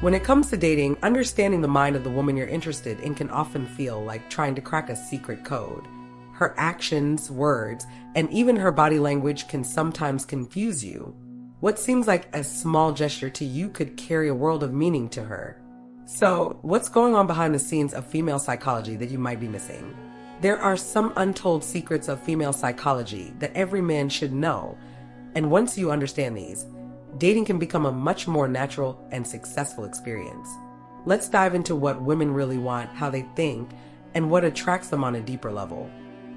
When it comes to dating, understanding the mind of the woman you're interested in can often feel like trying to crack a secret code. Her actions, words, and even her body language can sometimes confuse you. What seems like a small gesture to you could carry a world of meaning to her. So, what's going on behind the scenes of female psychology that you might be missing? There are some untold secrets of female psychology that every man should know, and once you understand these, dating can become a much more natural and successful experience. Let's dive into what women really want, how they think, and what attracts them on a deeper level.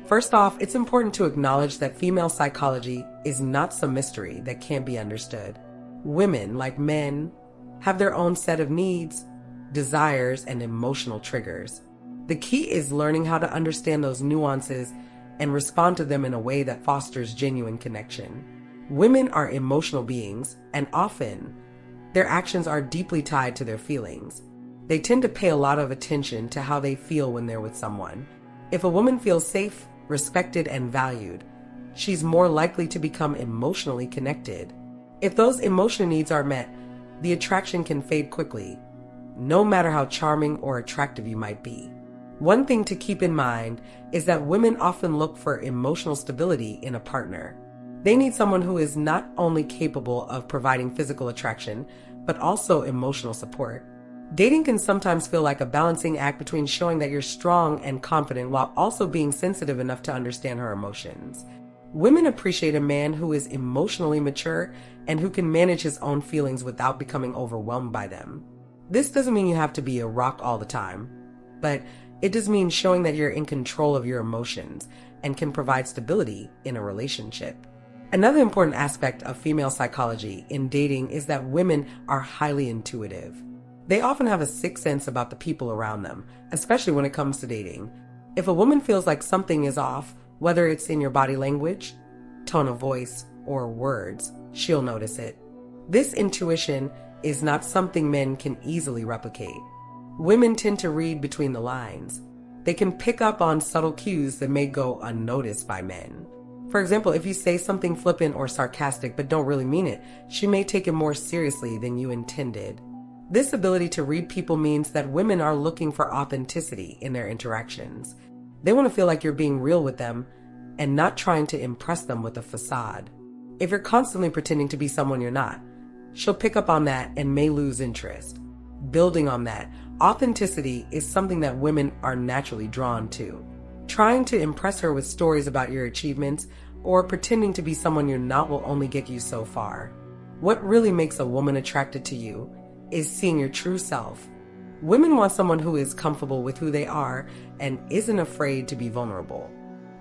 First off, it's important to acknowledge that female psychology is not some mystery that can't be understood. Women, like men, have their own set of needs, desires, and emotional triggers. The key is learning how to understand those nuances and respond to them in a way that fosters genuine connection. Women are emotional beings, and often, their actions are deeply tied to their feelings. They tend to pay a lot of attention to how they feel when they're with someone. If a woman feels safe, respected, and valued, she's more likely to become emotionally connected. If those emotional needs are met, the attraction can fade quickly, no matter how charming or attractive you might be. One thing to keep in mind is that women often look for emotional stability in a partner. They need someone who is not only capable of providing physical attraction, but also emotional support. Dating can sometimes feel like a balancing act between showing that you're strong and confident while also being sensitive enough to understand her emotions. Women appreciate a man who is emotionally mature and who can manage his own feelings without becoming overwhelmed by them. This doesn't mean you have to be a rock all the time, but it does mean showing that you're in control of your emotions and can provide stability in a relationship. Another important aspect of female psychology in dating is that women are highly intuitive. They often have a sixth sense about the people around them, especially when it comes to dating. If a woman feels like something is off, whether it's in your body language, tone of voice, or words, she'll notice it. This intuition is not something men can easily replicate. Women tend to read between the lines. They can pick up on subtle cues that may go unnoticed by men. For example, if you say something flippant or sarcastic but don't really mean it, she may take it more seriously than you intended. This ability to read people means that women are looking for authenticity in their interactions. They want to feel like you're being real with them and not trying to impress them with a facade. If you're constantly pretending to be someone you're not, she'll pick up on that and may lose interest. Building on that, authenticity is something that women are naturally drawn to. Trying to impress her with stories about your achievements or pretending to be someone you're not will only get you so far. What really makes a woman attracted to you is seeing your true self. Women want someone who is comfortable with who they are and isn't afraid to be vulnerable.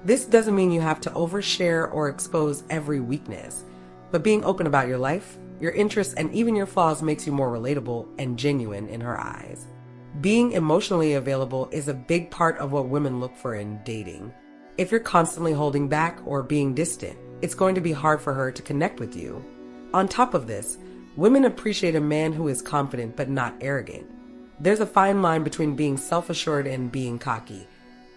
This doesn't mean you have to overshare or expose every weakness, but being open about your life, your interests, and even your flaws makes you more relatable and genuine in her eyes. Being emotionally available is a big part of what women look for in dating. If you're constantly holding back or being distant, it's going to be hard for her to connect with you. On top of this, women appreciate a man who is confident but not arrogant. There's a fine line between being self-assured and being cocky,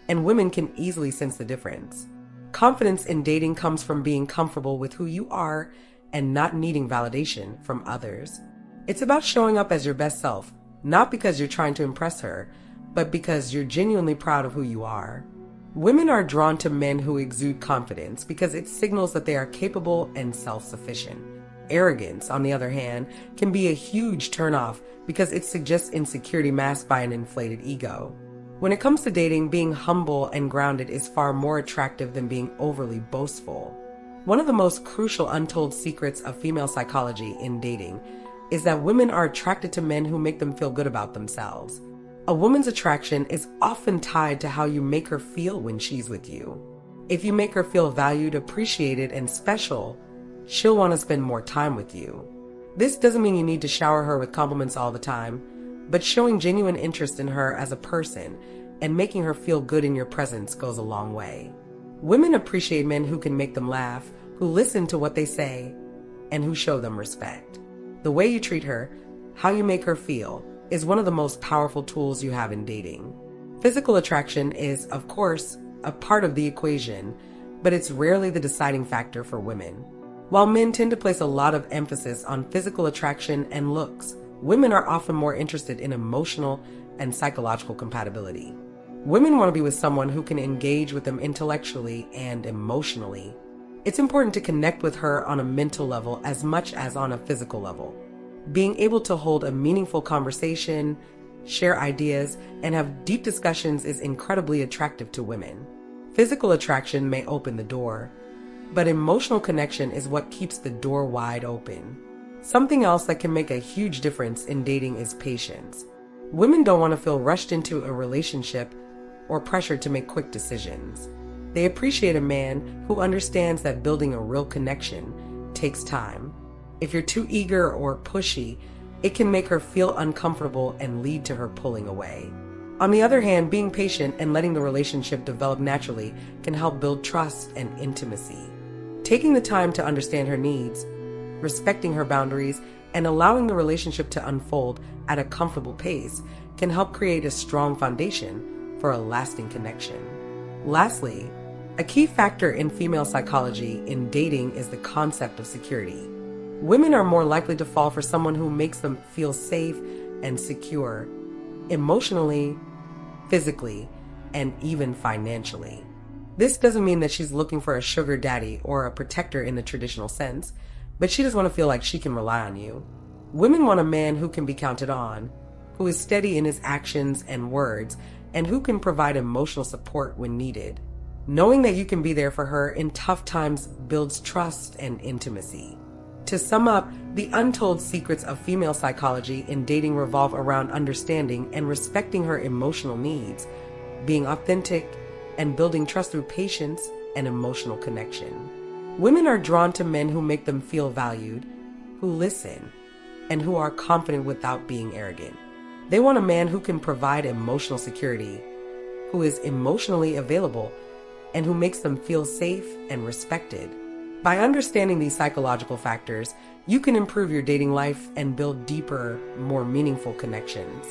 and women can easily sense the difference. Confidence in dating comes from being comfortable with who you are and not needing validation from others. It's about showing up as your best self, not because you're trying to impress her, but because you're genuinely proud of who you are. Women are drawn to men who exude confidence because it signals that they are capable and self-sufficient. Arrogance, on the other hand, can be a huge turnoff because it suggests insecurity masked by an inflated ego. When it comes to dating, being humble and grounded is far more attractive than being overly boastful. One of the most crucial untold secrets of female psychology in dating is that women are attracted to men who make them feel good about themselves. A woman's attraction is often tied to how you make her feel when she's with you. If you make her feel valued, appreciated, and special, she'll want to spend more time with you. This doesn't mean you need to shower her with compliments all the time, but showing genuine interest in her as a person and making her feel good in your presence goes a long way. Women appreciate men who can make them laugh, who listen to what they say, and who show them respect. The way you treat her, how you make her feel, is one of the most powerful tools you have in dating. Physical attraction is, of course, a part of the equation, but it's rarely the deciding factor for women. While men tend to place a lot of emphasis on physical attraction and looks, women are often more interested in emotional and psychological compatibility. Women want to be with someone who can engage with them intellectually and emotionally. It's important to connect with her on a mental level as much as on a physical level. Being able to hold a meaningful conversation, share ideas, and have deep discussions is incredibly attractive to women. Physical attraction may open the door, but emotional connection is what keeps the door wide open. Something else that can make a huge difference in dating is patience. Women don't want to feel rushed into a relationship or pressured to make quick decisions. They appreciate a man who understands that building a real connection takes time. If you're too eager or pushy, it can make her feel uncomfortable and lead to her pulling away. On the other hand, being patient and letting the relationship develop naturally can help build trust and intimacy. Taking the time to understand her needs, respecting her boundaries, and allowing the relationship to unfold at a comfortable pace can help create a strong foundation for a lasting connection. Lastly, a key factor in female psychology in dating is the concept of security. Women are more likely to fall for someone who makes them feel safe and secure, emotionally, physically, and even financially. This doesn't mean that she's looking for a sugar daddy or a protector in the traditional sense, but she just want to feel like she can rely on you. Women want a man who can be counted on, who is steady in his actions and words, and who can provide emotional support when needed. Knowing that you can be there for her in tough times builds trust and intimacy. To sum up, the untold secrets of female psychology in dating revolve around understanding and respecting her emotional needs, being authentic, and building trust through patience and emotional connection. Women are drawn to men who make them feel valued, who listen, and who are confident without being arrogant. They want a man who can provide emotional security, who is emotionally available, and who makes them feel safe and respected. By understanding these psychological factors, you can improve your dating life and build deeper, more meaningful connections.